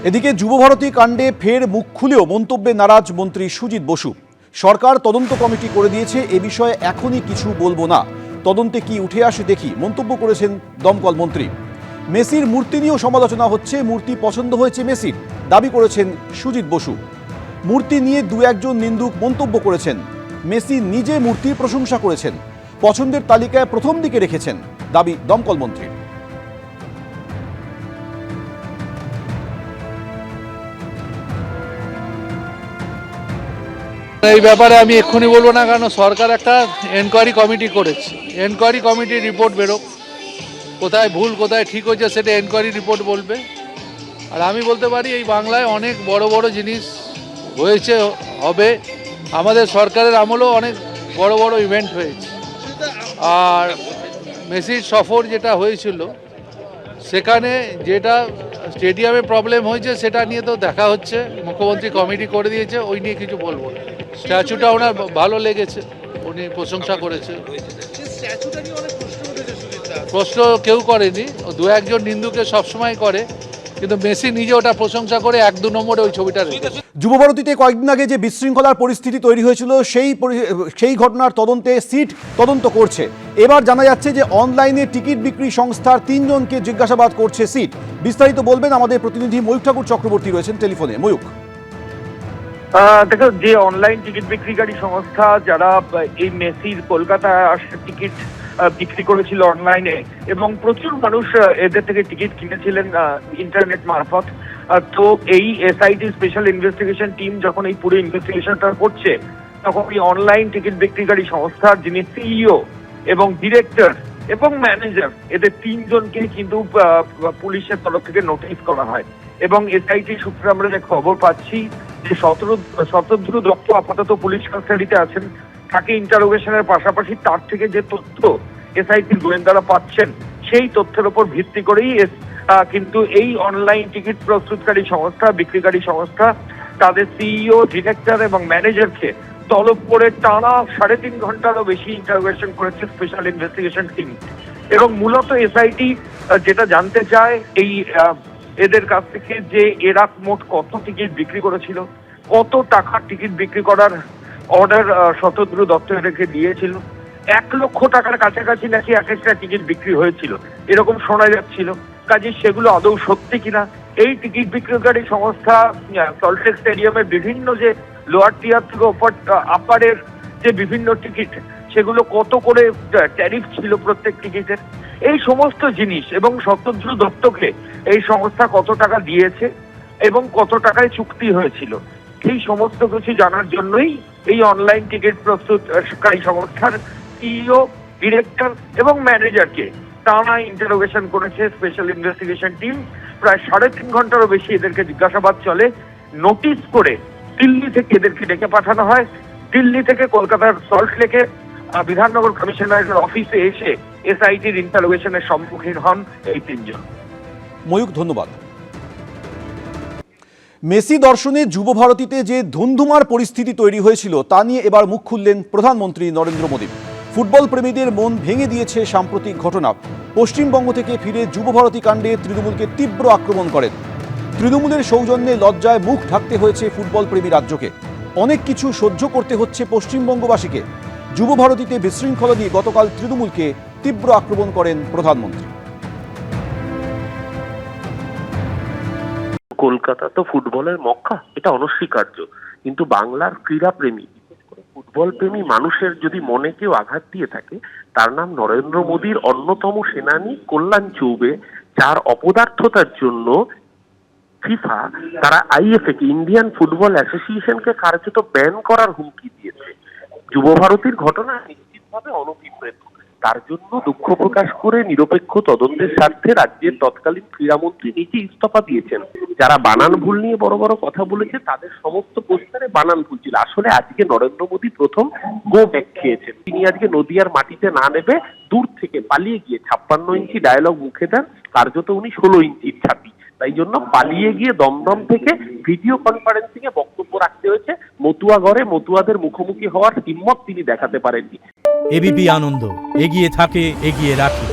এদিকে যুবভারতী কাণ্ডে ফের মুখ খুলেও মন্তব্যে নারাজ মন্ত্রী সুজিত বসু। সরকার তদন্ত কমিটি করে দিয়েছে, এ বিষয়ে এখনই কিছু বলবো না, তদন্তে কি উঠে আসে দেখি, মন্তব্য করেছেন দমকল মন্ত্রী। মেসির মূর্তি নিয়েও সমালোচনা হচ্ছে, মূর্তি পছন্দ হয়েছে মেসির, দাবি করেছেন সুজিত বসু। মূর্তি নিয়ে দু একজন নিন্দুক মন্তব্য করেছেন, মেসি নিজে মূর্তির প্রশংসা করেছেন, পছন্দের তালিকায় প্রথম দিকে রেখেছেন, দাবি দমকল মন্ত্রী। এই ব্যাপারে আমি এক্ষুনি বলবো না, কারণ সরকার একটা এনকোয়ারি কমিটি করেছে। এনকোয়ারি কমিটির রিপোর্ট বেরোক, কোথায় ভুল কোথায় ঠিক হয়েছে সেটা এনকোয়ারি রিপোর্ট বলবে। আর আমি বলতে পারি এই বাংলায় অনেক বড় বড় জিনিস হয়েছে, হবে। আমাদের সরকারের আমলেও অনেক বড় বড় ইভেন্ট হয়েছে। আর মেসির সফর যেটা হয়েছিল সেখানে যেটা স্টেডিয়ামে প্রবলেম হয়েছে সেটা নিয়ে তো দেখা হচ্ছে, মুখ্যমন্ত্রী কমিটি করে দিয়েছে, ওই নিয়ে কিছু বলবো না। স্ট্যাচুটা ওনার ভালো লেগেছে, উনি প্রশংসা করেছে। প্রশ্ন কেউ করেনি, দু একজন নিন্দুকে সবসময় করে, কিন্তু মেসি নিজে ওটা প্রশংসা করে 1-2 নম্বরে ওই ছবিটা রেখেছে। যুবভারতীতে কয়েকদিন আগে যে বিশৃঙ্খলার পরিস্থিতি তৈরি হয়েছিল সেই ঘটনার তদন্তে সিট তদন্ত করছে। এবার জানা যাচ্ছে যে অনলাইনে টিকিট বিক্রি সংস্থার 3 জনকে জিজ্ঞাসাবাদ করছে সিট। বিস্তারিত বলবেন আমাদের প্রতিনিধি ময়ূক ঠাকুর চক্রবর্তী, রয়েছেন টেলিফোনে। ময়ূক, দেখো, যে অনলাইন টিকিট বিক্রিকারী সংস্থা যারা এই মেসির কলকাতা আসার টিকিট বিক্রি করেছিল অনলাইনে, এবং প্রচুর মানুষ এদের থেকে টিকিট কিনেছিলেন ইন্টারনেট মারফত, তো এই এসআইটি স্পেশাল ইনভেস্টিগেশন টিম যখন এই পুরো ইনভেস্টিগেশনটা করছে, তখন এই অনলাইন টিকিট বিক্রিকারী সংস্থার যিনি সিইও এবং ডিরেক্টর এবং ম্যানেজার, এদের 3 জনকে কিন্তু পুলিশের তরফ থেকে নোটিশ করা হয়। এবং এসআইটি সূত্রে আমরা যে খবর পাচ্ছি যে শতদ্রু দত্ত আপাতত পুলিশ কাস্টাডিতে আছেন, তাকে ইন্টারোগেশনের পাশাপাশি তার থেকে যে তথ্য এসআইটির গোয়েন্দারা পাচ্ছেন, সেই তথ্যের উপর ভিত্তি করেই কিন্তু এই অনলাইন টিকিট প্রস্তুতকারী সংস্থা, বিক্রিকারী সংস্থা, তাদের সিইও, ডিরেক্টর এবং ম্যানেজারকে তলব করে টানা 3.5 ঘন্টারও বেশি ইন্টারোগেশন করেছে স্পেশাল ইনভেস্টিগেশন টিম। এবং মূলত এসআইটি যেটা জানতে চায় এই এদের কাছ থেকে, যে এরা মোট কত টিকিট বিক্রি করেছিল, কত টাকার টিকিট বিক্রি করার অর্ডার শতদ্রু দত্ত এদেরকে দিয়েছিল, 1 লক্ষ টাকার কাছাকাছি নাকি এক একটা টিকিট বিক্রি হয়েছিল, এরকম শোনা যাচ্ছিল। কাজে সেগুলো আদৌ সত্যি কিনা, এই টিকিট বিক্রিকারী সংস্থা সল্টলেক স্টেডিয়ামের বিভিন্ন যে লোয়ার টিয়ার থেকে আপারের যে বিভিন্ন টিকিট, সেগুলো কত করে ট্যারিফ ছিল প্রত্যেক টিকিটের, এই সমস্ত জিনিস, এবং শতদ্রু দত্তকে এই সংস্থা কত টাকা দিয়েছে এবং কত টাকায় চুক্তি হয়েছিল, এই সমস্ত কিছু জানার জন্যই এই অনলাইন টিকিট প্রস্তুতকারী সংস্থার সিইও, ডিরেক্টর এবং ম্যানেজারকে টানা ইন্টারোগেশন করেছে স্পেশাল ইনভেস্টিগেশন টিম। প্রায় 3.5 ঘন্টারও বেশি এদেরকে জিজ্ঞাসাবাদ চলে। নোটিশ করে দিল্লি থেকে এদেরকে ডেকে পাঠানো হয়। দিল্লি থেকে কলকাতার সল্টলেকে বিধাননগর কমিশনারের অফিসে এসে এসআইটির ইন্টারোগেশনের সম্মুখীন হন এই 3 জন। ময়ূক, ধন্যবাদ। মেসি দর্শনে যুবভারতীতে যে ধুন্ধুমার পরিস্থিতি তৈরি হয়েছিল তা নিয়ে এবার মুখ খুললেন প্রধানমন্ত্রী নরেন্দ্র মোদী। ফুটবল প্রেমীদের মন ভেঙে দিয়েছে সাম্প্রতিক ঘটনা। পশ্চিমবঙ্গ থেকে ফিরে যুবভারতী কাণ্ডে তৃণমূলকে তীব্র আক্রমণ করেন। তৃণমূলের সৌজন্যে লজ্জায় মুখ ঢাকতে হয়েছে ফুটবল প্রেমী রাজ্যকে, অনেক কিছু সহ্য করতে হচ্ছে পশ্চিমবঙ্গবাসীকে। যুবভারতীতে বিশৃঙ্খলা নিয়ে গতকাল তৃণমূলকে তীব্র আক্রমণ করেন প্রধানমন্ত্রী। কলকাতা তো ফুটবলের মক্কা, এটা অনস্বীকার্য, কিন্তু বাংলার ক্রীড়াপ্রেমী, ফুটবল প্রেমী মানুষের যদি মনে কেউ আঘাত দিয়ে থাকে, তার নাম নরেন্দ্র মোদীর অন্যতম সেনানী কল্যাণ চৌবে, যার অপদার্থতার জন্য ফিফা তারা আইএফএ কে, ইন্ডিয়ান ফুটবল অ্যাসোসিয়েশনকে কার্যত ব্যান করার হুমকি দিয়েছে। যুবভারতীর ঘটনা নিশ্চিতভাবে অনভিপ্রেত। তার জন্য দুঃখ প্রকাশ করে নিরপেক্ষ তদন্তের স্বার্থে রাজ্যের তৎকালীন ক্রীড়ামন্ত্রী নিজে ইস্তফা দিয়েছেন। যারা বানান ভুল নিয়ে বড় বড় কথা বলেছে, তাদের সমস্ত পোস্টারে বানান ভুল ছিল। আসলে আজকে নরেন্দ্র মোদী প্রথম গো ব্যাক খেয়েছেন। তিনি আজকে নদিয়ার মাটিতে না নেবে দূর থেকে পালিয়ে গিয়ে 56 ইঞ্চি ডায়লগ মুখে দেন, কার্যত উনি 16 ইঞ্চির ছাতি। তাই জন্য পালিয়ে গিয়ে দমদম থেকে ভিডিও কনফারেন্সিং এ বক্তব্য রাখতে হয়েছে। মতুয়া ঘরে মতুয়াদের মুখোমুখি হওয়ার হিম্মত তিনি দেখাতে পারেননি। এবিপি আনন্দ, এগিয়ে থাকে, এগিয়ে রাখে।